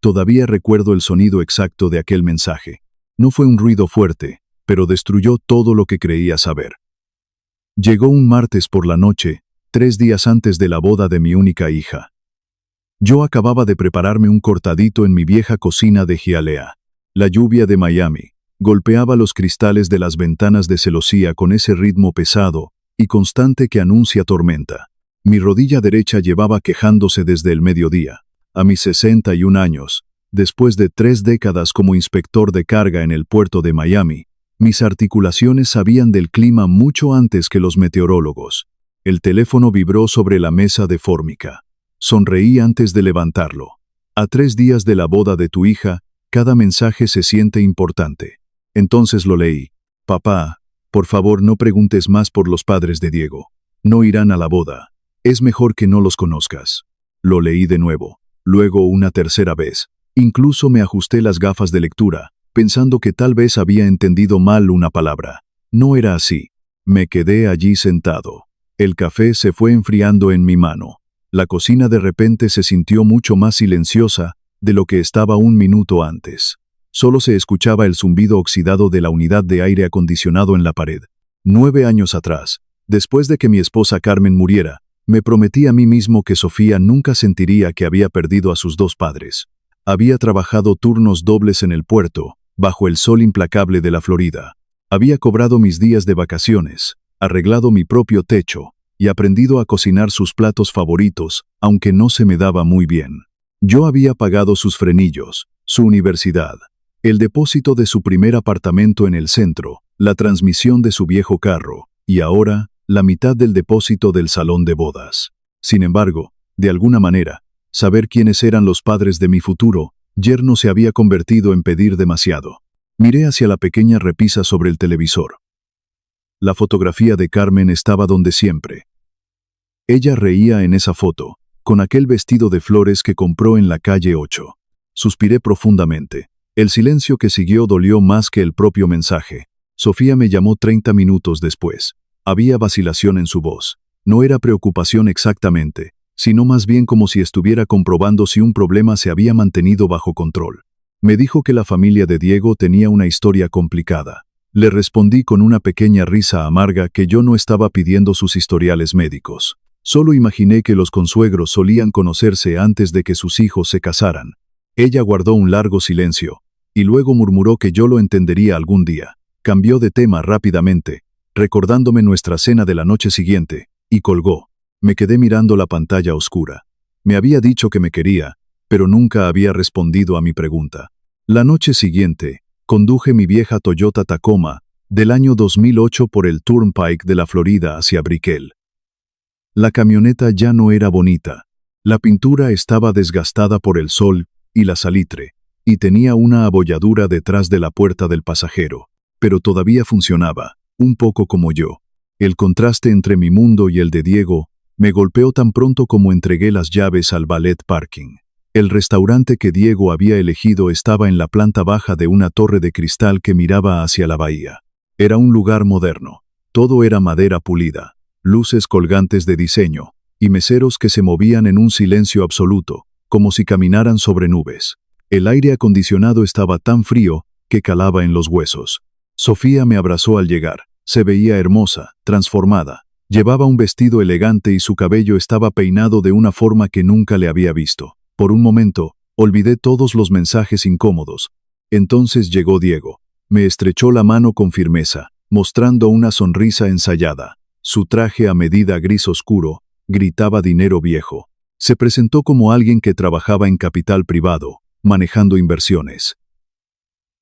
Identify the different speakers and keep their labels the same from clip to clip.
Speaker 1: Todavía recuerdo el sonido exacto de aquel mensaje. No fue un ruido fuerte, pero destruyó todo lo que creía saber. Llegó un martes por la noche, 3 días antes de la boda de mi única hija. Yo acababa de prepararme un cortadito en mi vieja cocina de Hialeah. La lluvia de Miami golpeaba los cristales de las ventanas de celosía con ese ritmo pesado y constante que anuncia tormenta. Mi rodilla derecha llevaba quejándose desde el mediodía. A mis 61 años, después de 3 décadas como inspector de carga en el puerto de Miami, mis articulaciones sabían del clima mucho antes que los meteorólogos. El teléfono vibró sobre la mesa de Fórmica. Sonreí antes de levantarlo. A 3 días de la boda de tu hija, cada mensaje se siente importante. Entonces lo leí. Papá, por favor no preguntes más por los padres de Diego. No irán a la boda. Es mejor que no los conozcas. Lo leí de nuevo. Luego una tercera vez. Incluso me ajusté las gafas de lectura, pensando que tal vez había entendido mal una palabra. No era así. Me quedé allí sentado. El café se fue enfriando en mi mano. La cocina de repente se sintió mucho más silenciosa de lo que estaba un minuto antes. Solo se escuchaba el zumbido oxidado de la unidad de aire acondicionado en la pared. 9 años atrás, después de que mi esposa Carmen muriera, me prometí a mí mismo que Sofía nunca sentiría que había perdido a sus 2 padres. Había trabajado turnos dobles en el puerto, bajo el sol implacable de la Florida. Había cobrado mis días de vacaciones, arreglado mi propio techo y aprendido a cocinar sus platos favoritos, aunque no se me daba muy bien. Yo había pagado sus frenillos, su universidad, el depósito de su primer apartamento en el centro, la transmisión de su viejo carro, y ahora, la mitad del depósito del salón de bodas. Sin embargo, de alguna manera, saber quiénes eran los padres de mi futuro yerno se había convertido en pedir demasiado. Miré hacia la pequeña repisa sobre el televisor. La fotografía de Carmen estaba donde siempre. Ella reía en esa foto, con aquel vestido de flores que compró en la calle 8. Suspiré profundamente. El silencio que siguió dolió más que el propio mensaje. Sofía me llamó 30 minutos después. Había vacilación en su voz. No era preocupación exactamente, sino más bien como si estuviera comprobando si un problema se había mantenido bajo control. Me dijo que la familia de Diego tenía una historia complicada. Le respondí con una pequeña risa amarga que yo no estaba pidiendo sus historiales médicos. Solo imaginé que los consuegros solían conocerse antes de que sus hijos se casaran. Ella guardó un largo silencio, y luego murmuró que yo lo entendería algún día. Cambió de tema rápidamente, recordándome nuestra cena de la noche siguiente, y colgó. Me quedé mirando la pantalla oscura. Me había dicho que me quería, pero nunca había respondido a mi pregunta. La noche siguiente, conduje mi vieja Toyota Tacoma, del año 2008 por el Turnpike de la Florida hacia Brickell. La camioneta ya no era bonita. La pintura estaba desgastada por el sol y la salitre, y tenía una abolladura detrás de la puerta del pasajero, pero todavía funcionaba, un poco como yo. El contraste entre mi mundo y el de Diego me golpeó tan pronto como entregué las llaves al valet parking. El restaurante que Diego había elegido estaba en la planta baja de una torre de cristal que miraba hacia la bahía. Era un lugar moderno. Todo era madera pulida, luces colgantes de diseño, y meseros que se movían en un silencio absoluto, como si caminaran sobre nubes. El aire acondicionado estaba tan frío que calaba en los huesos. Sofía me abrazó al llegar. Se veía hermosa, transformada. Llevaba un vestido elegante y su cabello estaba peinado de una forma que nunca le había visto. Por un momento, olvidé todos los mensajes incómodos. Entonces llegó Diego. Me estrechó la mano con firmeza, mostrando una sonrisa ensayada. Su traje a medida gris oscuro gritaba dinero viejo. Se presentó como alguien que trabajaba en capital privado, manejando inversiones.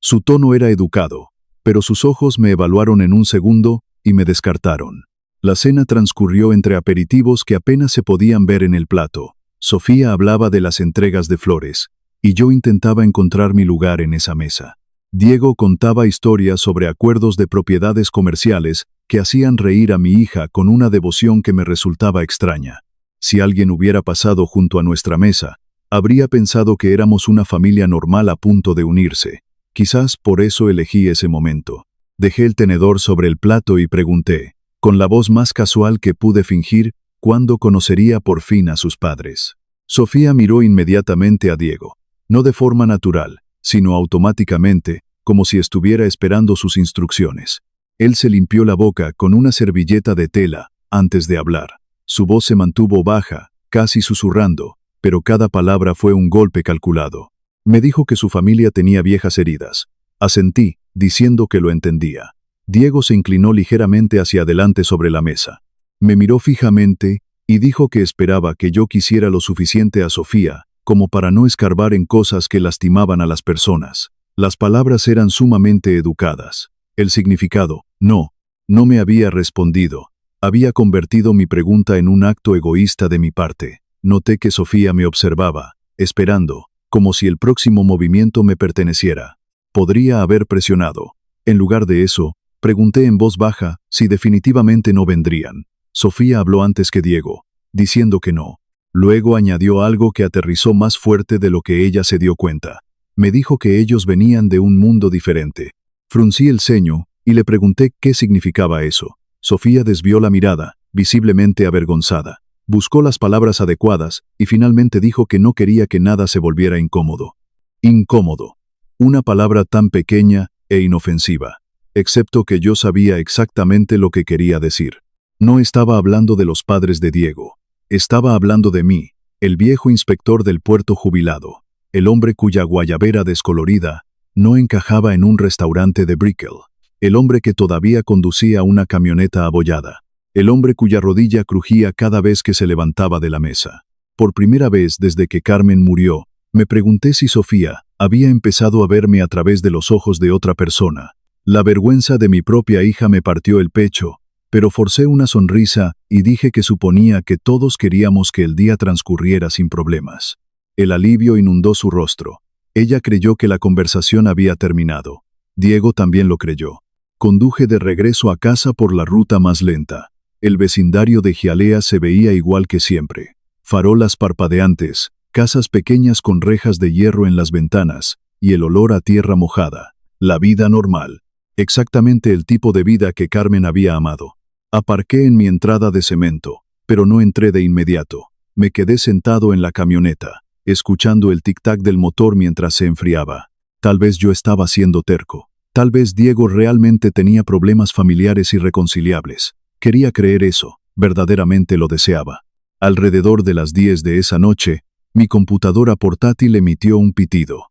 Speaker 1: Su tono era educado, pero sus ojos me evaluaron en un segundo y me descartaron. La cena transcurrió entre aperitivos que apenas se podían ver en el plato. Sofía hablaba de las entregas de flores, y yo intentaba encontrar mi lugar en esa mesa. Diego contaba historias sobre acuerdos de propiedades comerciales que hacían reír a mi hija con una devoción que me resultaba extraña. Si alguien hubiera pasado junto a nuestra mesa, habría pensado que éramos una familia normal a punto de unirse. Quizás por eso elegí ese momento. Dejé el tenedor sobre el plato y pregunté, con la voz más casual que pude fingir, ¿cuándo conocería por fin a sus padres? Sofía miró inmediatamente a Diego. no de forma natural, sino automáticamente, como si estuviera esperando sus instrucciones. Él se limpió la boca con una servilleta de tela antes de hablar. Su voz se mantuvo baja, casi susurrando, pero cada palabra fue un golpe calculado. Me dijo que su familia tenía viejas heridas. Asentí, diciendo que lo entendía. Diego se inclinó ligeramente hacia adelante sobre la mesa. Me miró fijamente y dijo que esperaba que yo quisiera lo suficiente a Sofía como para no escarbar en cosas que lastimaban a las personas. Las palabras eran sumamente educadas. El significado, no me había respondido. Había convertido mi pregunta en un acto egoísta de mi parte. Noté que Sofía me observaba, esperando, como si el próximo movimiento me perteneciera. Podría haber presionado. En lugar de eso, pregunté en voz baja si definitivamente no vendrían. Sofía habló antes que Diego, diciendo que no. Luego añadió algo que aterrizó más fuerte de lo que ella se dio cuenta. Me dijo que ellos venían de un mundo diferente. Fruncí el ceño y le pregunté qué significaba eso. Sofía desvió la mirada, visiblemente avergonzada. Buscó las palabras adecuadas y finalmente dijo que no quería que nada se volviera incómodo. Incómodo. Una palabra tan pequeña e inofensiva. Excepto que yo sabía exactamente lo que quería decir. No estaba hablando de los padres de Diego. Estaba hablando de mí, el viejo inspector del puerto jubilado. El hombre cuya guayabera descolorida no encajaba en un restaurante de Brickell. El hombre que todavía conducía una camioneta abollada. El hombre cuya rodilla crujía cada vez que se levantaba de la mesa. Por primera vez desde que Carmen murió, me pregunté si Sofía había empezado a verme a través de los ojos de otra persona. La vergüenza de mi propia hija me partió el pecho, pero forcé una sonrisa y dije que suponía que todos queríamos que el día transcurriera sin problemas. El alivio inundó su rostro. Ella creyó que la conversación había terminado. Diego también lo creyó. Conduje de regreso a casa por la ruta más lenta. El vecindario de Hialeah se veía igual que siempre. Farolas parpadeantes, casas pequeñas con rejas de hierro en las ventanas, y el olor a tierra mojada. La vida normal. Exactamente el tipo de vida que Carmen había amado. Aparqué en mi entrada de cemento, pero no entré de inmediato. Me quedé sentado en la camioneta, escuchando el tic-tac del motor mientras se enfriaba. Tal vez yo estaba siendo terco. Tal vez Diego realmente tenía problemas familiares irreconciliables. Quería creer eso, verdaderamente lo deseaba. Alrededor de las 10 de esa noche, mi computadora portátil emitió un pitido.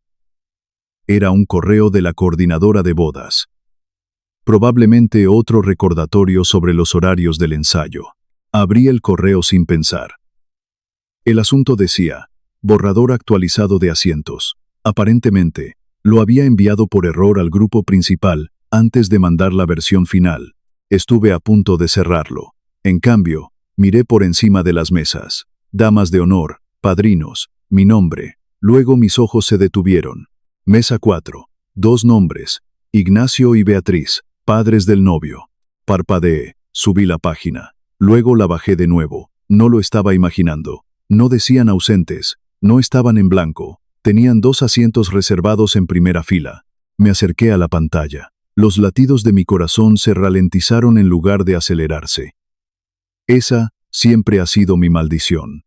Speaker 1: Era un correo de la coordinadora de bodas. Probablemente otro recordatorio sobre los horarios del ensayo. Abrí el correo sin pensar. El asunto decía, borrador actualizado de asientos. Aparentemente, lo había enviado por error al grupo principal antes de mandar la versión final. Estuve a punto de cerrarlo. En cambio, miré por encima de las mesas. Damas de honor, padrinos, mi nombre. Luego mis ojos se detuvieron. Mesa 4. 2 nombres. Ignacio y Beatriz, padres del novio. Parpadeé, subí la página. Luego la bajé de nuevo. No lo estaba imaginando. No decían ausentes. No estaban en blanco. Tenían 2 asientos reservados en primera fila. Me acerqué a la pantalla. Los latidos de mi corazón se ralentizaron en lugar de acelerarse. Esa siempre ha sido mi maldición.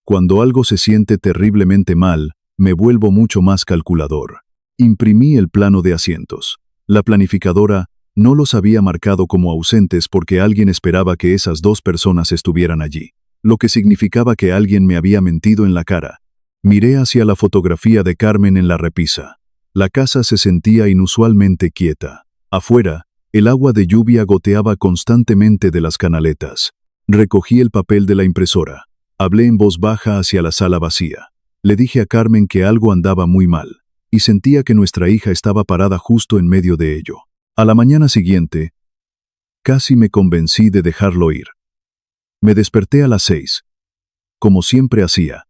Speaker 1: Cuando algo se siente terriblemente mal, me vuelvo mucho más calculador. Imprimí el plano de asientos. La planificadora no los había marcado como ausentes porque alguien esperaba que esas 2 personas estuvieran allí, lo que significaba que alguien me había mentido en la cara. Miré hacia la fotografía de Carmen en la repisa. La casa se sentía inusualmente quieta. Afuera, el agua de lluvia goteaba constantemente de las canaletas. Recogí el papel de la impresora. Hablé en voz baja hacia la sala vacía. Le dije a Carmen que algo andaba muy mal, y sentía que nuestra hija estaba parada justo en medio de ello. A la mañana siguiente, casi me convencí de dejarlo ir. Me desperté a las 6. Como siempre hacía.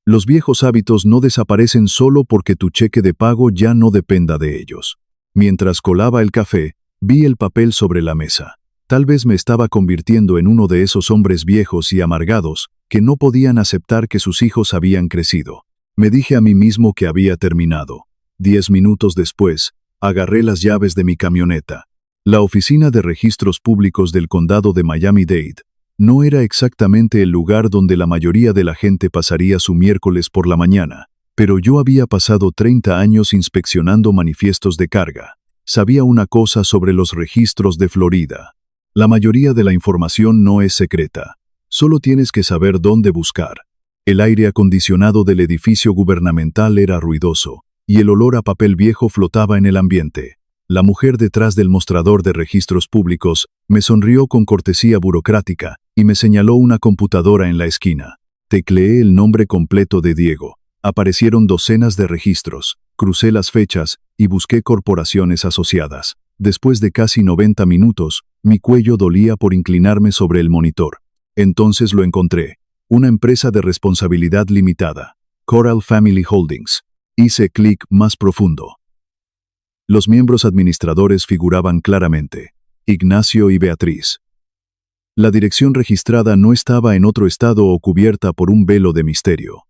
Speaker 1: Los viejos hábitos no desaparecen solo porque tu cheque de pago ya no dependa de ellos. Mientras colaba el café, vi el papel sobre la mesa. Tal vez me estaba convirtiendo en uno de esos hombres viejos y amargados que no podían aceptar que sus hijos habían crecido. Me dije a mí mismo que había terminado. 10 minutos después, agarré las llaves de mi camioneta. La oficina de registros públicos del condado de Miami-Dade no era exactamente el lugar donde la mayoría de la gente pasaría su miércoles por la mañana, Pero yo había pasado 30 años inspeccionando manifiestos de carga. Sabía una cosa sobre los registros de Florida. La mayoría de la información no es secreta. Solo tienes que saber dónde buscar. El aire acondicionado del edificio gubernamental era ruidoso, y el olor a papel viejo flotaba en el ambiente. La mujer detrás del mostrador de registros públicos me sonrió con cortesía burocrática y me señaló una computadora en la esquina. Tecleé el nombre completo de Diego. Aparecieron docenas de registros, crucé las fechas y busqué corporaciones asociadas. Después de casi 90 minutos, mi cuello dolía por inclinarme sobre el monitor. Entonces lo encontré. Una empresa de responsabilidad limitada. Coral Family Holdings. Hice clic más profundo. Los miembros administradores figuraban claramente. Ignacio y Beatriz. La dirección registrada no estaba en otro estado o cubierta por un velo de misterio.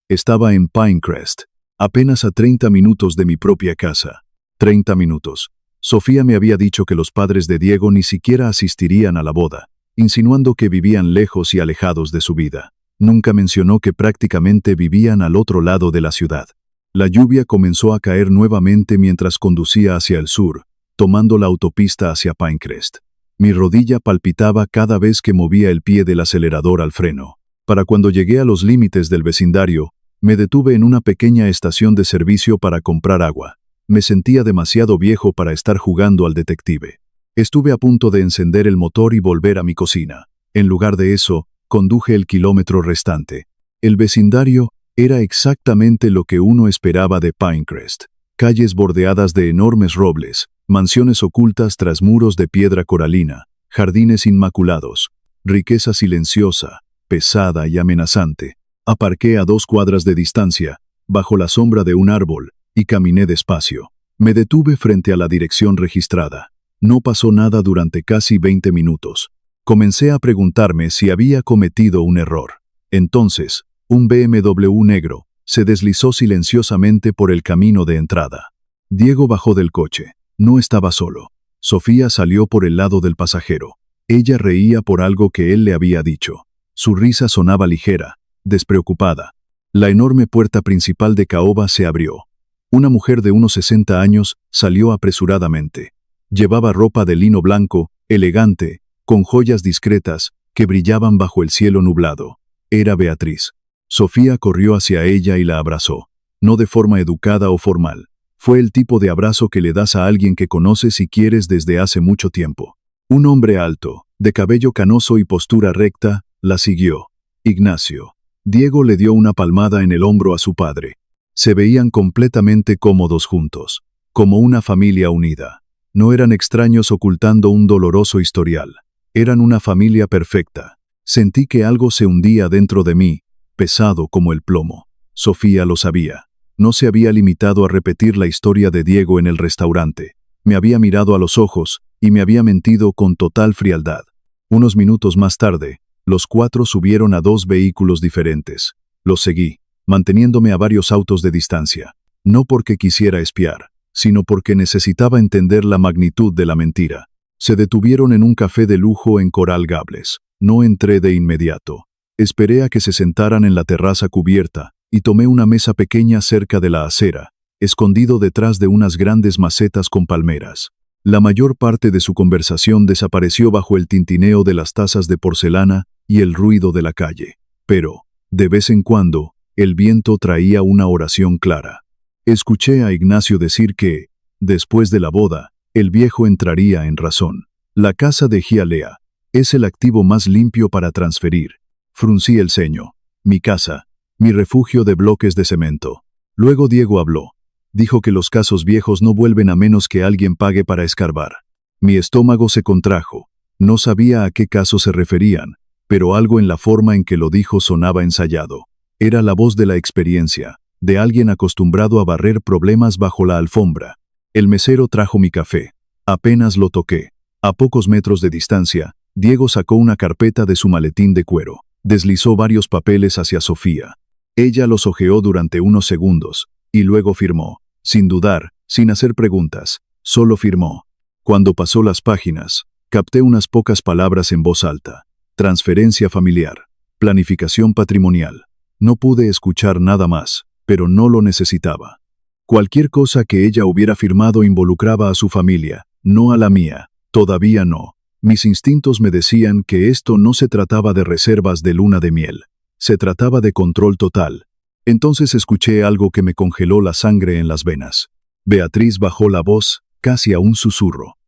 Speaker 1: Estaba en Pinecrest, apenas a 30 minutos de mi propia casa. 30 minutos. Sofía me había dicho que los padres de Diego ni siquiera asistirían a la boda, insinuando que vivían lejos y alejados de su vida. Nunca mencionó que prácticamente vivían al otro lado de la ciudad. La lluvia comenzó a caer nuevamente mientras conducía hacia el sur, tomando la autopista hacia Pinecrest. Mi rodilla palpitaba cada vez que movía el pie del acelerador al freno. Para cuando llegué a los límites del vecindario, me detuve en una pequeña estación de servicio para comprar agua. Me sentía demasiado viejo para estar jugando al detective. Estuve a punto de encender el motor y volver a mi cocina. En lugar de eso, conduje el kilómetro restante. El vecindario era exactamente lo que uno esperaba de Pinecrest. Calles bordeadas de enormes robles, mansiones ocultas tras muros de piedra coralina, jardines inmaculados, riqueza silenciosa, pesada y amenazante. Aparqué a 2 cuadras de distancia, bajo la sombra de un árbol, y caminé despacio. Me detuve frente a la dirección registrada. No pasó nada durante casi 20 minutos. Comencé a preguntarme si había cometido un error. Entonces, un BMW negro se deslizó silenciosamente por el camino de entrada. Diego bajó del coche. No estaba solo. Sofía salió por el lado del pasajero. Ella reía por algo que él le había dicho. Su risa sonaba ligera, despreocupada. La enorme puerta principal de caoba se abrió. Una mujer de unos 60 años salió apresuradamente. Llevaba ropa de lino blanco, elegante, con joyas discretas que brillaban bajo el cielo nublado. Era Beatriz. Sofía corrió hacia ella y la abrazó. No de forma educada o formal. Fue el tipo de abrazo que le das a alguien que conoces y quieres desde hace mucho tiempo. Un hombre alto, de cabello canoso y postura recta, la siguió. Ignacio. Diego le dio una palmada en el hombro a su padre. Se veían completamente cómodos juntos, como una familia unida. No eran extraños ocultando un doloroso historial. Eran una familia perfecta. Sentí que algo se hundía dentro de mí, pesado como el plomo. Sofía lo sabía. No se había limitado a repetir la historia de Diego en el restaurante. Me había mirado a los ojos y me había mentido con total frialdad. Unos minutos más tarde, los 4 subieron a 2 vehículos diferentes. Los seguí, manteniéndome a varios autos de distancia. No porque quisiera espiar, sino porque necesitaba entender la magnitud de la mentira. Se detuvieron en un café de lujo en Coral Gables. No entré de inmediato. Esperé a que se sentaran en la terraza cubierta y tomé una mesa pequeña cerca de la acera, escondido detrás de unas grandes macetas con palmeras. La mayor parte de su conversación desapareció bajo el tintineo de las tazas de porcelana y el ruido de la calle. Pero, de vez en cuando, el viento traía una oración clara. Escuché a Ignacio decir que, después de la boda, el viejo entraría en razón. La casa de Hialeah es el activo más limpio para transferir. Fruncí el ceño. Mi casa, mi refugio de bloques de cemento. Luego Diego habló. Dijo que los casos viejos no vuelven a menos que alguien pague para escarbar. Mi estómago se contrajo. No sabía a qué caso se referían, pero algo en la forma en que lo dijo sonaba ensayado. Era la voz de la experiencia, de alguien acostumbrado a barrer problemas bajo la alfombra. El mesero trajo mi café. Apenas lo toqué. A pocos metros de distancia, Diego sacó una carpeta de su maletín de cuero. Deslizó varios papeles hacia Sofía. Ella los hojeó durante unos segundos, y luego firmó. Sin dudar, sin hacer preguntas, solo firmó. Cuando pasó las páginas, capté unas pocas palabras en voz alta. Transferencia familiar. Planificación patrimonial. No pude escuchar nada más, pero no lo necesitaba. Cualquier cosa que ella hubiera firmado involucraba a su familia, no a la mía. Todavía no. Mis instintos me decían que esto no se trataba de reservas de luna de miel. Se trataba de control total. Entonces escuché algo que me congeló la sangre en las venas. Beatriz bajó la voz, casi a un susurro.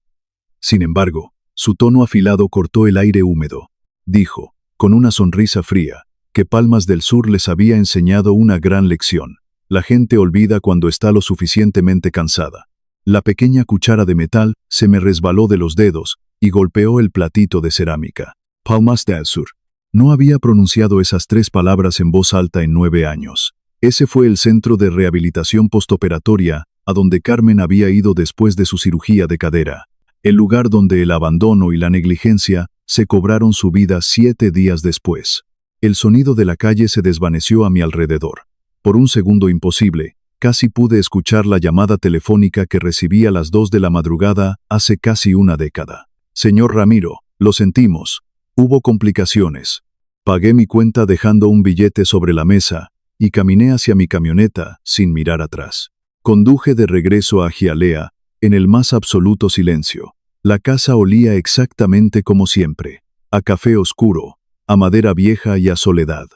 Speaker 1: Sin embargo, su tono afilado cortó el aire húmedo. Dijo, con una sonrisa fría, que Palmas del Sur les había enseñado una gran lección. La gente olvida cuando está lo suficientemente cansada. La pequeña cuchara de metal se me resbaló de los dedos y golpeó el platito de cerámica. Palmas del Sur. No había pronunciado esas 3 palabras en voz alta en 9 años. Ese fue el centro de rehabilitación postoperatoria a donde Carmen había ido después de su cirugía de cadera. El lugar donde el abandono y la negligencia se cobraron su vida 7 días después. El sonido de la calle se desvaneció a mi alrededor. Por un segundo imposible, casi pude escuchar la llamada telefónica que recibí a las 2 de la madrugada hace casi una década. Señor Ramiro, lo sentimos. Hubo complicaciones. Pagué mi cuenta dejando un billete sobre la mesa y caminé hacia mi camioneta sin mirar atrás. Conduje de regreso a Hialeah en el más absoluto silencio. La casa olía exactamente como siempre, a café oscuro, a madera vieja y a soledad.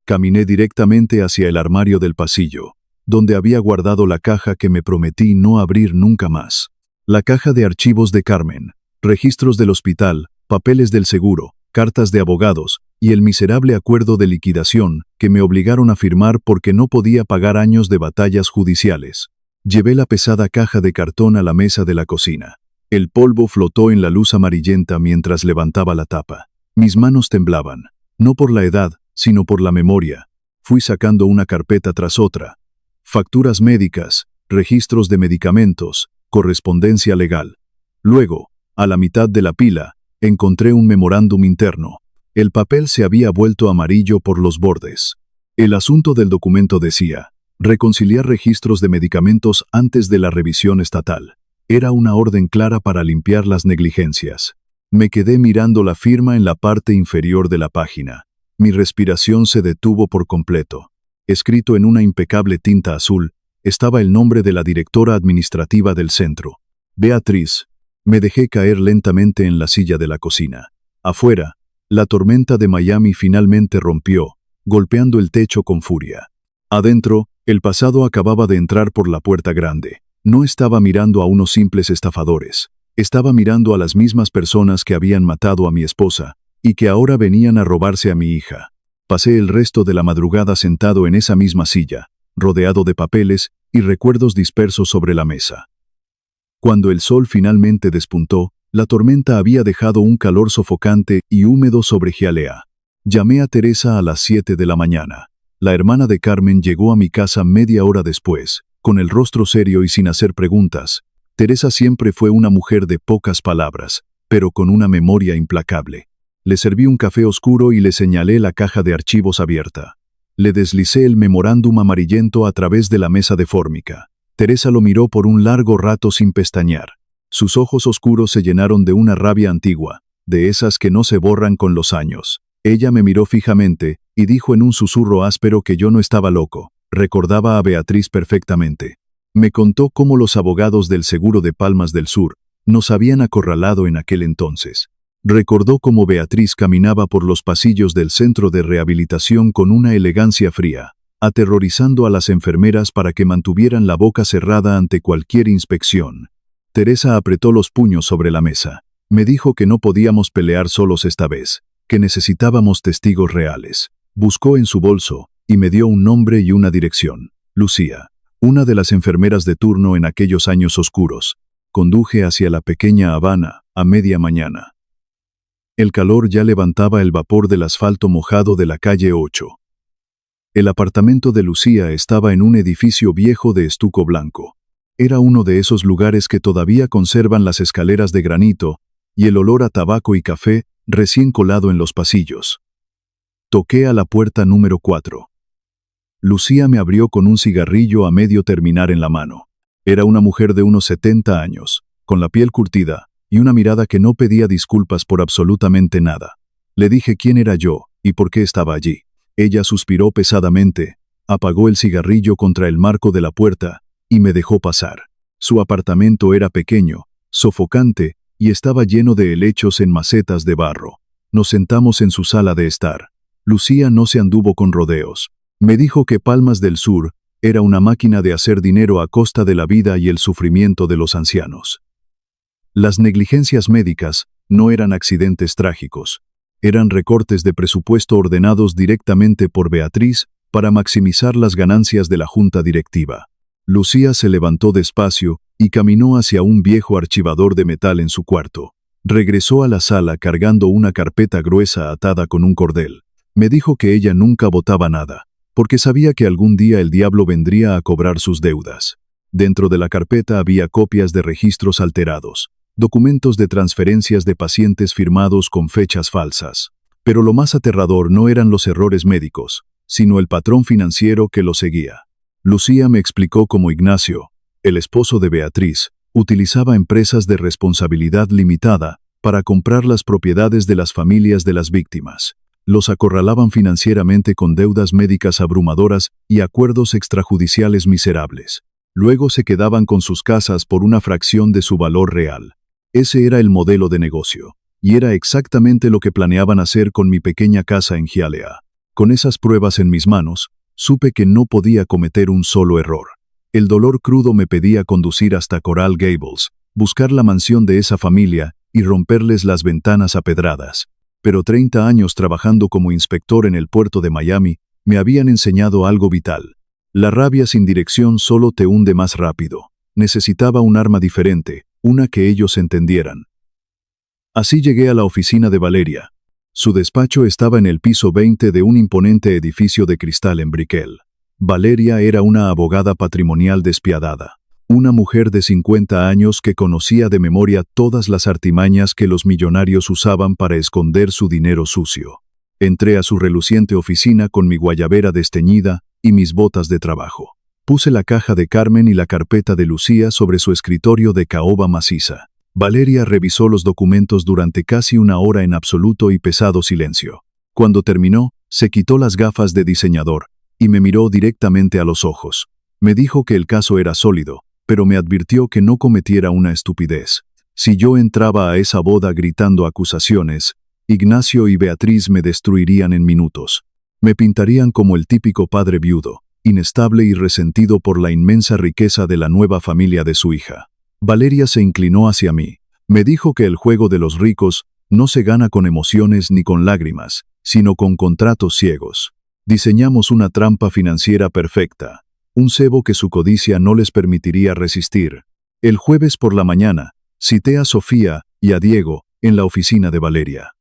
Speaker 1: Caminé directamente hacia el armario del pasillo, donde había guardado la caja que me prometí no abrir nunca más. La caja de archivos de Carmen, registros del hospital, papeles del seguro, cartas de abogados y el miserable acuerdo de liquidación que me obligaron a firmar porque no podía pagar años de batallas judiciales. Llevé la pesada caja de cartón a la mesa de la cocina. El polvo flotó en la luz amarillenta mientras levantaba la tapa. Mis manos temblaban, no por la edad, sino por la memoria. Fui sacando una carpeta tras otra. Facturas médicas, registros de medicamentos, correspondencia legal. Luego, a la mitad de la pila, encontré un memorándum interno. El papel se había vuelto amarillo por los bordes. El asunto del documento decía, reconciliar registros de medicamentos antes de la revisión estatal. Era una orden clara para limpiar las negligencias. Me quedé mirando la firma en la parte inferior de la página. Mi respiración se detuvo por completo. Escrito en una impecable tinta azul, estaba el nombre de la directora administrativa del centro. Beatriz. Me dejé caer lentamente en la silla de la cocina. Afuera, la tormenta de Miami finalmente rompió, golpeando el techo con furia. Adentro, el pasado acababa de entrar por la puerta grande. No estaba mirando a unos simples estafadores. Estaba mirando a las mismas personas que habían matado a mi esposa y que ahora venían a robarse a mi hija. Pasé el resto de la madrugada sentado en esa misma silla, rodeado de papeles y recuerdos dispersos sobre la mesa. Cuando el sol finalmente despuntó, la tormenta había dejado un calor sofocante y húmedo sobre Hialeah. Llamé a Teresa a las 7 de la mañana. La hermana de Carmen llegó a mi casa media hora después, con el rostro serio y sin hacer preguntas. Teresa siempre fue una mujer de pocas palabras, pero con una memoria implacable. Le serví un café oscuro y le señalé la caja de archivos abierta. Le deslicé el memorándum amarillento a través de la mesa de fórmica. Teresa lo miró por un largo rato sin pestañear. Sus ojos oscuros se llenaron de una rabia antigua, de esas que no se borran con los años. Ella me miró fijamente y dijo en un susurro áspero que yo no estaba loco. Recordaba a Beatriz perfectamente. Me contó cómo los abogados del seguro de Palmas del Sur nos habían acorralado en aquel entonces. Recordó cómo Beatriz caminaba por los pasillos del centro de rehabilitación con una elegancia fría, aterrorizando a las enfermeras para que mantuvieran la boca cerrada ante cualquier inspección. Teresa apretó los puños sobre la mesa. Me dijo que no podíamos pelear solos esta vez, que necesitábamos testigos reales. Buscó en su bolso y me dio un nombre y una dirección. Lucía, una de las enfermeras de turno en aquellos años oscuros. Conduje hacia la pequeña Habana a media mañana. El calor ya levantaba el vapor del asfalto mojado de la calle 8. El apartamento de Lucía estaba en un edificio viejo de estuco blanco. Era uno de esos lugares que todavía conservan las escaleras de granito y el olor a tabaco y café recién colado en los pasillos. Toqué a la puerta número 4. Lucía me abrió con un cigarrillo a medio terminar en la mano. Era una mujer de unos 70 años, con la piel curtida y una mirada que no pedía disculpas por absolutamente nada. Le dije quién era yo y por qué estaba allí. Ella suspiró pesadamente apagó el cigarrillo contra el marco de la puerta y me dejó pasar. Su apartamento era pequeño, sofocante y estaba lleno de helechos en macetas de barro. Nos sentamos en su sala de estar. Lucía no se anduvo con rodeos. Me dijo que Palmas del Sur era una máquina de hacer dinero a costa de la vida y el sufrimiento de los ancianos. Las negligencias médicas no eran accidentes trágicos. Eran recortes de presupuesto ordenados directamente por Beatriz para maximizar las ganancias de la junta directiva. Lucía se levantó despacio y caminó hacia un viejo archivador de metal en su cuarto. Regresó a la sala cargando una carpeta gruesa atada con un cordel. Me dijo que ella nunca votaba nada, porque sabía que algún día el diablo vendría a cobrar sus deudas. Dentro de la carpeta había copias de registros alterados, documentos de transferencias de pacientes firmados con fechas falsas. Pero lo más aterrador no eran los errores médicos, sino el patrón financiero que lo seguía. Lucía me explicó cómo Ignacio, el esposo de Beatriz, utilizaba empresas de responsabilidad limitada para comprar las propiedades de las familias de las víctimas. Los acorralaban financieramente con deudas médicas abrumadoras y acuerdos extrajudiciales miserables. Luego se quedaban con sus casas por una fracción de su valor real. Ese era el modelo de negocio, y era exactamente lo que planeaban hacer con mi pequeña casa en Hialeah. Con esas pruebas en mis manos, supe que no podía cometer un solo error. El dolor crudo me pedía conducir hasta Coral Gables, buscar la mansión de esa familia y romperles las ventanas a pedradas. Pero 30 años trabajando como inspector en el puerto de Miami me habían enseñado algo vital. La rabia sin dirección solo te hunde más rápido. Necesitaba un arma diferente, una que ellos entendieran. Así llegué a la oficina de Valeria. Su despacho estaba en el piso 20 de un imponente edificio de cristal en Brickell. Valeria era una abogada patrimonial despiadada. Una mujer de 50 años que conocía de memoria todas las artimañas que los millonarios usaban para esconder su dinero sucio. Entré a su reluciente oficina con mi guayabera desteñida y mis botas de trabajo. Puse la caja de Carmen y la carpeta de Lucía sobre su escritorio de caoba maciza. Valeria revisó los documentos durante casi una hora en absoluto y pesado silencio. Cuando terminó, se quitó las gafas de diseñador y me miró directamente a los ojos. Me dijo que el caso era sólido, pero me advirtió que no cometiera una estupidez. Si yo entraba a esa boda gritando acusaciones, Ignacio y Beatriz me destruirían en minutos. Me pintarían como el típico padre viudo, inestable y resentido por la inmensa riqueza de la nueva familia de su hija. Valeria se inclinó hacia mí. Me dijo que el juego de los ricos no se gana con emociones ni con lágrimas, sino con contratos ciegos. Diseñamos una trampa financiera perfecta, un cebo que su codicia no les permitiría resistir. El jueves por la mañana, cité a Sofía y a Diego en la oficina de Valeria.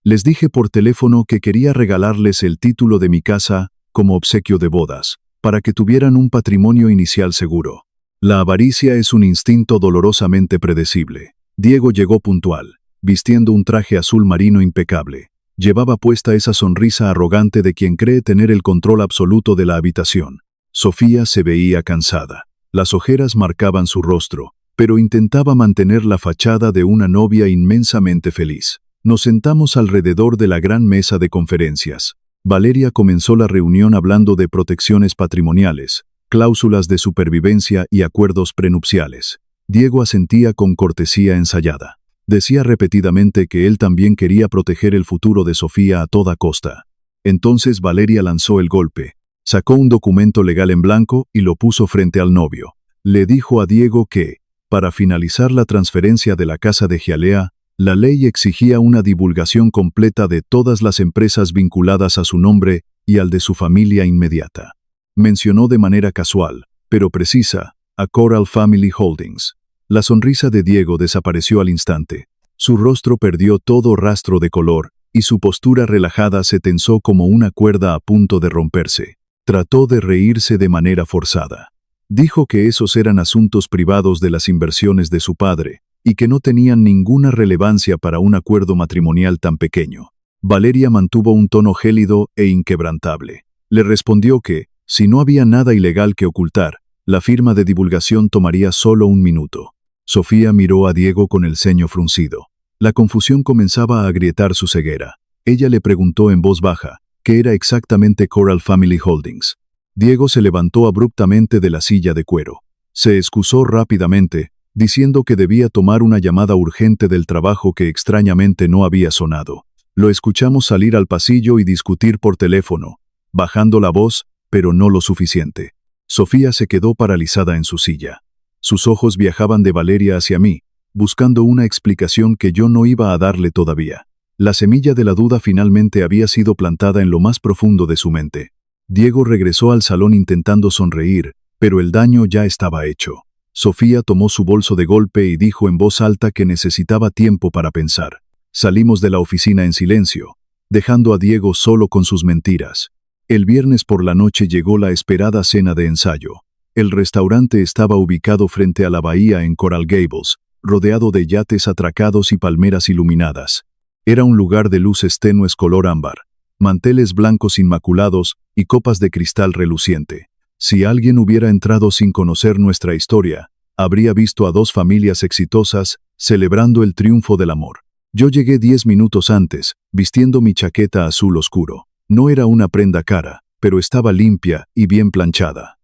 Speaker 1: Les dije por teléfono que quería regalarles el título de mi casa como obsequio de bodas, para que tuvieran un patrimonio inicial seguro. La avaricia es un instinto dolorosamente predecible. Diego llegó puntual, vistiendo un traje azul marino impecable. Llevaba puesta esa sonrisa arrogante de quien cree tener el control absoluto de la habitación. Sofía se veía cansada. Las ojeras marcaban su rostro, pero intentaba mantener la fachada de una novia inmensamente feliz. Nos sentamos alrededor de la gran mesa de conferencias. Valeria comenzó la reunión hablando de protecciones patrimoniales, cláusulas de supervivencia y acuerdos prenupciales. Diego asentía con cortesía ensayada. Decía repetidamente que él también quería proteger el futuro de Sofía a toda costa. Entonces Valeria lanzó el golpe. Sacó un documento legal en blanco y lo puso frente al novio. Le dijo a Diego que, para finalizar la transferencia de la casa de Hialeah, la ley exigía una divulgación completa de todas las empresas vinculadas a su nombre y al de su familia inmediata. Mencionó de manera casual, pero precisa, a Coral Family Holdings. La sonrisa de Diego desapareció al instante. Su rostro perdió todo rastro de color, y su postura relajada se tensó como una cuerda a punto de romperse. Trató de reírse de manera forzada. Dijo que esos eran asuntos privados de las inversiones de su padre, y que no tenían ninguna relevancia para un acuerdo matrimonial tan pequeño. Valeria mantuvo un tono gélido e inquebrantable. Le respondió que, si no había nada ilegal que ocultar, la firma de divulgación tomaría solo un minuto. Sofía miró a Diego con el ceño fruncido. La confusión comenzaba a agrietar su ceguera. Ella le preguntó en voz baja, ¿qué era exactamente Coral Family Holdings? Diego se levantó abruptamente de la silla de cuero. Se excusó rápidamente, diciendo que debía tomar una llamada urgente del trabajo que extrañamente no había sonado. Lo escuchamos salir al pasillo y discutir por teléfono, bajando la voz, pero no lo suficiente. Sofía se quedó paralizada en su silla. Sus ojos viajaban de Valeria hacia mí, buscando una explicación que yo no iba a darle todavía. La semilla de la duda finalmente había sido plantada en lo más profundo de su mente. Diego regresó al salón intentando sonreír, pero el daño ya estaba hecho. Sofía tomó su bolso de golpe y dijo en voz alta que necesitaba tiempo para pensar. Salimos de la oficina en silencio, dejando a Diego solo con sus mentiras. El viernes por la noche llegó la esperada cena de ensayo. El restaurante estaba ubicado frente a la bahía en Coral Gables, rodeado de yates atracados y palmeras iluminadas. Era un lugar de luces tenues color ámbar, manteles blancos inmaculados y copas de cristal reluciente. Si alguien hubiera entrado sin conocer nuestra historia, habría visto a dos familias exitosas celebrando el triunfo del amor. Yo llegué 10 minutos antes, vistiendo mi chaqueta azul oscuro. No era una prenda cara, pero estaba limpia y bien planchada.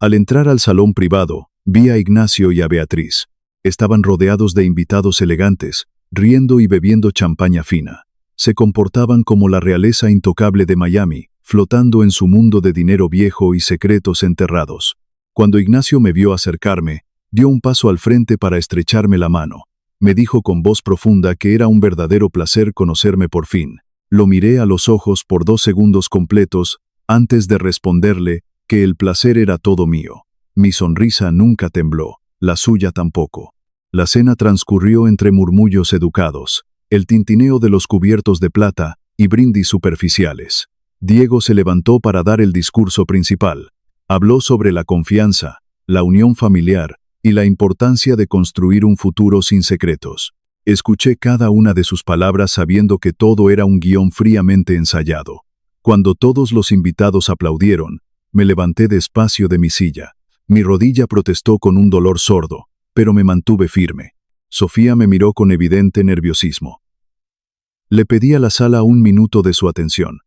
Speaker 1: Al entrar al salón privado, vi a Ignacio y a Beatriz. Estaban rodeados de invitados elegantes, riendo y bebiendo champaña fina. Se comportaban como la realeza intocable de Miami, flotando en su mundo de dinero viejo y secretos enterrados. Cuando Ignacio me vio acercarme, dio un paso al frente para estrecharme la mano. Me dijo con voz profunda que era un verdadero placer conocerme por fin. Lo miré a los ojos por 2 segundos completos, antes de responderle que el placer era todo mío. Mi sonrisa nunca tembló, la suya tampoco. La cena transcurrió entre murmullos educados, el tintineo de los cubiertos de plata y brindis superficiales. Diego se levantó para dar el discurso principal. Habló sobre la confianza, la unión familiar y la importancia de construir un futuro sin secretos. Escuché cada una de sus palabras sabiendo que todo era un guión fríamente ensayado. Cuando todos los invitados aplaudieron, me levanté despacio de mi silla. Mi rodilla protestó con un dolor sordo, pero me mantuve firme. Sofía me miró con evidente nerviosismo. Le pedí a la sala 1 minuto de su atención.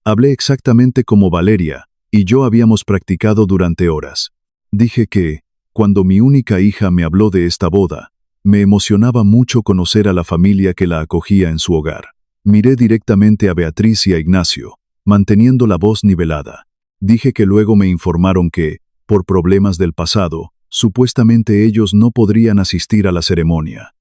Speaker 1: Hablé exactamente como Valeria y yo habíamos practicado durante horas. Dije que, cuando mi única hija me habló de esta boda, me emocionaba mucho conocer a la familia que la acogía en su hogar. Miré directamente a Beatriz y a Ignacio, manteniendo la voz nivelada. Dije que luego me informaron que, por problemas del pasado, supuestamente ellos no podrían asistir a la ceremonia.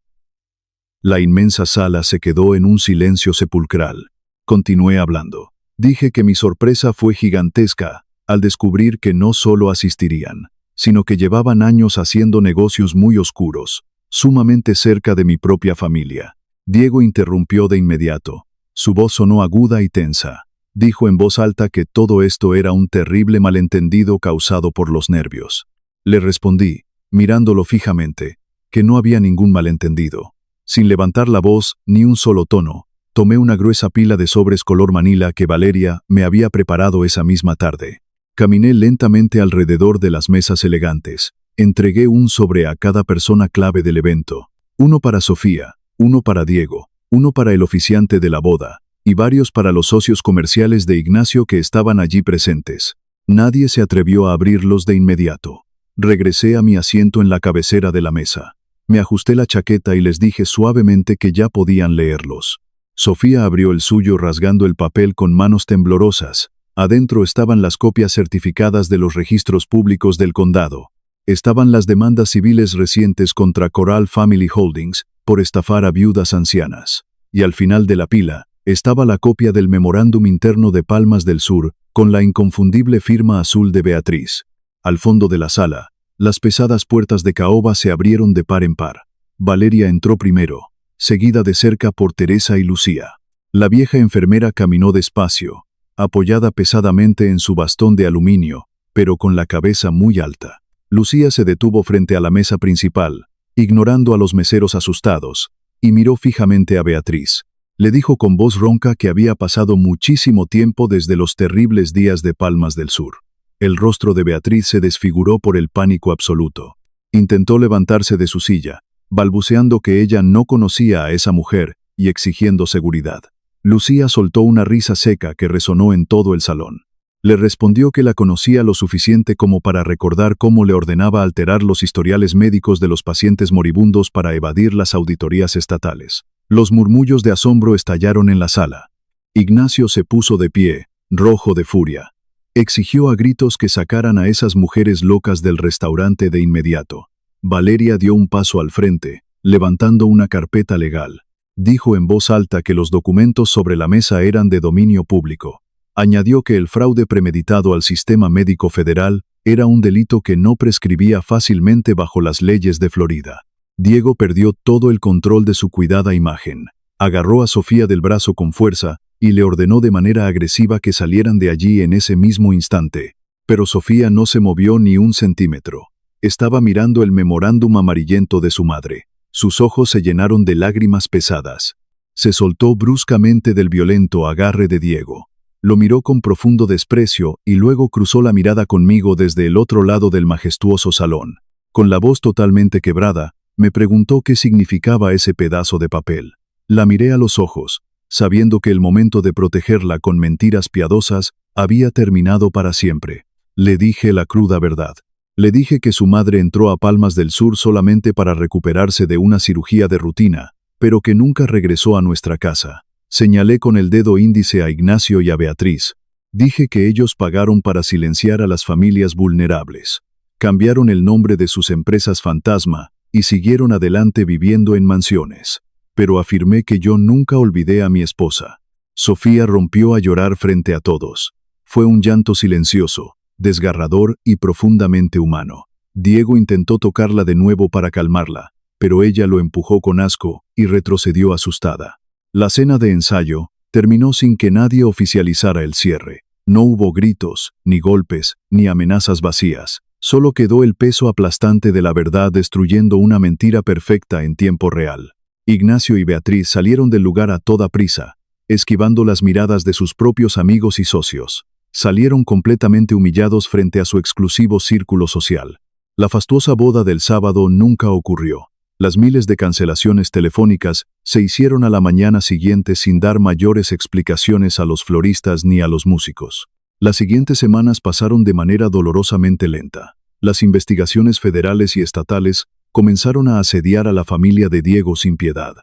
Speaker 1: La inmensa sala se quedó en un silencio sepulcral. Continué hablando. Dije que mi sorpresa fue gigantesca al descubrir que no solo asistirían, sino que llevaban años haciendo negocios muy oscuros, sumamente cerca de mi propia familia. Diego interrumpió de inmediato. Su voz sonó aguda y tensa. Dijo en voz alta que todo esto era un terrible malentendido causado por los nervios. Le respondí, mirándolo fijamente, que no había ningún malentendido. Sin levantar la voz ni un solo tono, tomé una gruesa pila de sobres color manila que Valeria me había preparado esa misma tarde. Caminé lentamente alrededor de las mesas elegantes. Entregué un sobre a cada persona clave del evento. Uno para Sofía, uno para Diego, uno para el oficiante de la boda, y varios para los socios comerciales de Ignacio que estaban allí presentes. Nadie se atrevió a abrirlos de inmediato. Regresé a mi asiento en la cabecera de la mesa. Me ajusté la chaqueta y les dije suavemente que ya podían leerlos. Sofía abrió el suyo rasgando el papel con manos temblorosas. Adentro estaban las copias certificadas de los registros públicos del condado. Estaban las demandas civiles recientes contra Coral Family Holdings por estafar a viudas ancianas. Y al final de la pila, estaba la copia del memorándum interno de Palmas del Sur, con la inconfundible firma azul de Beatriz. Al fondo de la sala, las pesadas puertas de caoba se abrieron de par en par. Valeria entró primero, seguida de cerca por Teresa y Lucía. La vieja enfermera caminó despacio, apoyada pesadamente en su bastón de aluminio, pero con la cabeza muy alta. Lucía se detuvo frente a la mesa principal, ignorando a los meseros asustados, y miró fijamente a Beatriz. Le dijo con voz ronca que había pasado muchísimo tiempo desde los terribles días de Palmas del Sur. El rostro de Beatriz se desfiguró por el pánico absoluto. Intentó levantarse de su silla, balbuceando que ella no conocía a esa mujer y exigiendo seguridad. Lucía soltó una risa seca que resonó en todo el salón. Le respondió que la conocía lo suficiente como para recordar cómo le ordenaba alterar los historiales médicos de los pacientes moribundos para evadir las auditorías estatales. Los murmullos de asombro estallaron en la sala. Ignacio se puso de pie, rojo de furia. Exigió a gritos que sacaran a esas mujeres locas del restaurante de inmediato. Valeria dio un paso al frente, levantando una carpeta legal. Dijo en voz alta que los documentos sobre la mesa eran de dominio público. Añadió que el fraude premeditado al sistema médico federal era un delito que no prescribía fácilmente bajo las leyes de Florida. Diego perdió todo el control de su cuidada imagen. Agarró a Sofía del brazo con fuerza y le ordenó de manera agresiva que salieran de allí en ese mismo instante. Pero Sofía no se movió ni un centímetro. Estaba mirando el memorándum amarillento de su madre. Sus ojos se llenaron de lágrimas pesadas. Se soltó bruscamente del violento agarre de Diego. Lo miró con profundo desprecio y luego cruzó la mirada conmigo desde el otro lado del majestuoso salón. Con la voz totalmente quebrada, me preguntó qué significaba ese pedazo de papel. La miré a los ojos, sabiendo que el momento de protegerla con mentiras piadosas había terminado para siempre. Le dije la cruda verdad. Le dije que su madre entró a Palmas del Sur solamente para recuperarse de una cirugía de rutina, pero que nunca regresó a nuestra casa. Señalé con el dedo índice a Ignacio y a Beatriz. Dije que ellos pagaron para silenciar a las familias vulnerables. Cambiaron el nombre de sus empresas fantasma y siguieron adelante viviendo en mansiones. Pero afirmé que yo nunca olvidé a mi esposa. Sofía rompió a llorar frente a todos. Fue un llanto silencioso, desgarrador y profundamente humano. Diego intentó tocarla de nuevo para calmarla, pero ella lo empujó con asco y retrocedió asustada. La cena de ensayo terminó sin que nadie oficializara el cierre. No hubo gritos, ni golpes, ni amenazas vacías. Solo quedó el peso aplastante de la verdad destruyendo una mentira perfecta en tiempo real. Ignacio y Beatriz salieron del lugar a toda prisa, esquivando las miradas de sus propios amigos y socios. Salieron completamente humillados frente a su exclusivo círculo social. La fastuosa boda del sábado nunca ocurrió. Las miles de cancelaciones telefónicas se hicieron a la mañana siguiente sin dar mayores explicaciones a los floristas ni a los músicos. Las siguientes semanas pasaron de manera dolorosamente lenta. Las investigaciones federales y estatales comenzaron a asediar a la familia de Diego sin piedad.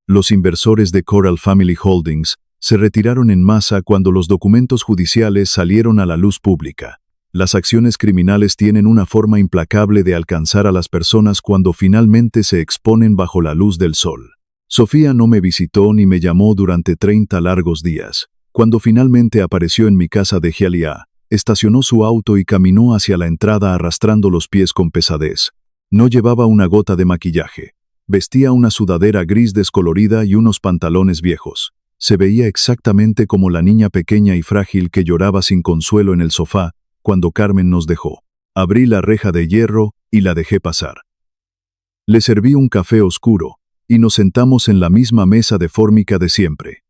Speaker 1: Los inversores de Coral Family Holdings se retiraron en masa cuando los documentos judiciales salieron a la luz pública. Las acciones criminales tienen una forma implacable de alcanzar a las personas cuando finalmente se exponen bajo la luz del sol. Sofía no me visitó ni me llamó durante 30 largos días. Cuando finalmente apareció en mi casa de Hialeah, estacionó su auto y caminó hacia la entrada arrastrando los pies con pesadez. No llevaba una gota de maquillaje. Vestía una sudadera gris descolorida y unos pantalones viejos. Se veía exactamente como la niña pequeña y frágil que lloraba sin consuelo en el sofá cuando Carmen nos dejó. Abrí la reja de hierro y la dejé pasar. Le serví un café oscuro y nos sentamos en la misma mesa de fórmica de siempre.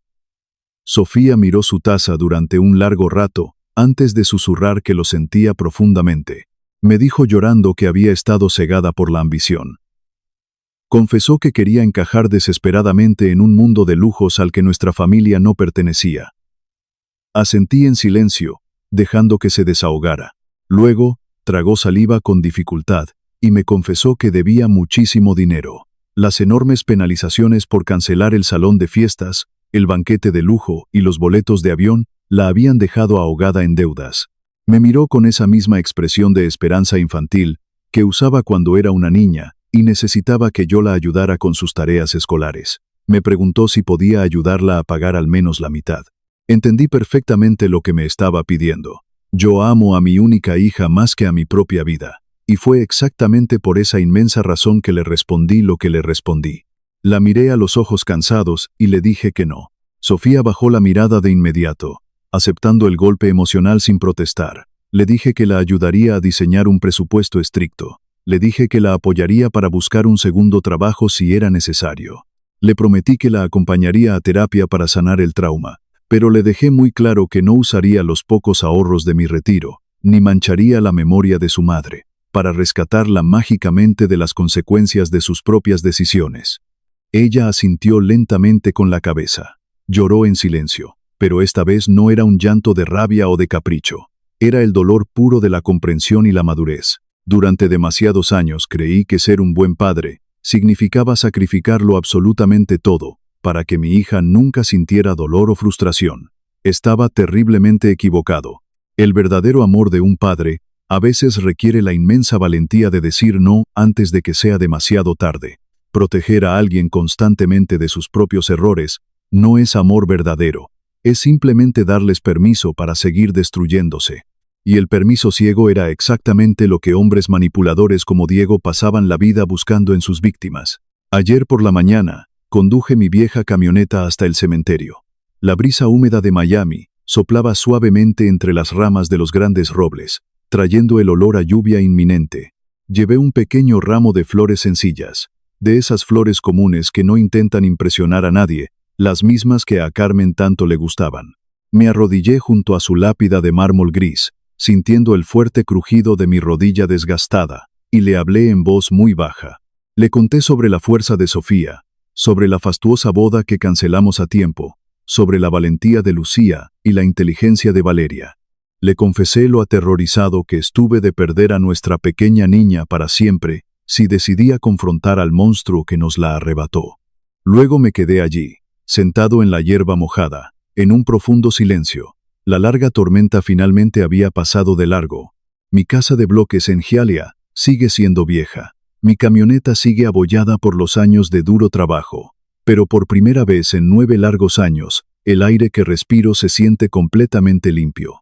Speaker 1: Sofía miró su taza durante un largo rato antes de susurrar que lo sentía profundamente. Me dijo llorando que había estado cegada por la ambición. Confesó que quería encajar desesperadamente en un mundo de lujos al que nuestra familia no pertenecía. Asentí en silencio, dejando que se desahogara. Luego, tragó saliva con dificultad y me confesó que debía muchísimo dinero. Las enormes penalizaciones por cancelar el salón de fiestas, el banquete de lujo y los boletos de avión la habían dejado ahogada en deudas. Me miró con esa misma expresión de esperanza infantil que usaba cuando era una niña y necesitaba que yo la ayudara con sus tareas escolares. Me preguntó si podía ayudarla a pagar al menos la mitad. Entendí perfectamente lo que me estaba pidiendo. Yo amo a mi única hija más que a mi propia vida, y fue exactamente por esa inmensa razón que le respondí lo que le respondí. La miré a los ojos cansados y le dije que no. Sofía bajó la mirada de inmediato, aceptando el golpe emocional sin protestar. Le dije que la ayudaría a diseñar un presupuesto estricto. Le dije que la apoyaría para buscar un segundo trabajo si era necesario. Le prometí que la acompañaría a terapia para sanar el trauma, pero le dejé muy claro que no usaría los pocos ahorros de mi retiro, ni mancharía la memoria de su madre, para rescatarla mágicamente de las consecuencias de sus propias decisiones. Ella asintió lentamente con la cabeza. Lloró en silencio, pero esta vez no era un llanto de rabia o de capricho. Era el dolor puro de la comprensión y la madurez. Durante demasiados años creí que ser un buen padre significaba sacrificarlo absolutamente todo, para que mi hija nunca sintiera dolor o frustración. Estaba terriblemente equivocado. El verdadero amor de un padre a veces requiere la inmensa valentía de decir no antes de que sea demasiado tarde. Proteger a alguien constantemente de sus propios errores no es amor verdadero, es simplemente darles permiso para seguir destruyéndose. Y el permiso ciego era exactamente lo que hombres manipuladores como Diego pasaban la vida buscando en sus víctimas. Ayer por la mañana, conduje mi vieja camioneta hasta el cementerio. La brisa húmeda de Miami soplaba suavemente entre las ramas de los grandes robles, trayendo el olor a lluvia inminente. Llevé un pequeño ramo de flores sencillas, de esas flores comunes que no intentan impresionar a nadie, las mismas que a Carmen tanto le gustaban. Me arrodillé junto a su lápida de mármol gris, sintiendo el fuerte crujido de mi rodilla desgastada, y le hablé en voz muy baja. Le conté sobre la fuerza de Sofía, sobre la fastuosa boda que cancelamos a tiempo, sobre la valentía de Lucía y la inteligencia de Valeria. Le confesé lo aterrorizado que estuve de perder a nuestra pequeña niña para siempre si decidía confrontar al monstruo que nos la arrebató. Luego me quedé allí, sentado en la hierba mojada, en un profundo silencio. La larga tormenta finalmente había pasado de largo. Mi casa de bloques en Hialeah sigue siendo vieja. Mi camioneta sigue abollada por los años de duro trabajo. Pero por primera vez en 9 largos años, el aire que respiro se siente completamente limpio.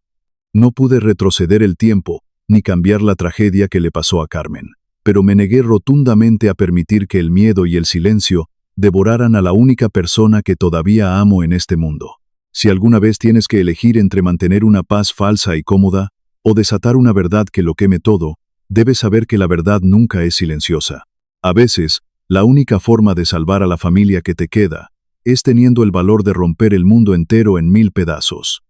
Speaker 1: No pude retroceder el tiempo, ni cambiar la tragedia que le pasó a Carmen. Pero me negué rotundamente a permitir que el miedo y el silencio devoraran a la única persona que todavía amo en este mundo. Si alguna vez tienes que elegir entre mantener una paz falsa y cómoda, o desatar una verdad que lo queme todo, debes saber que la verdad nunca es silenciosa. A veces, la única forma de salvar a la familia que te queda es teniendo el valor de romper el mundo entero en 1000 pedazos.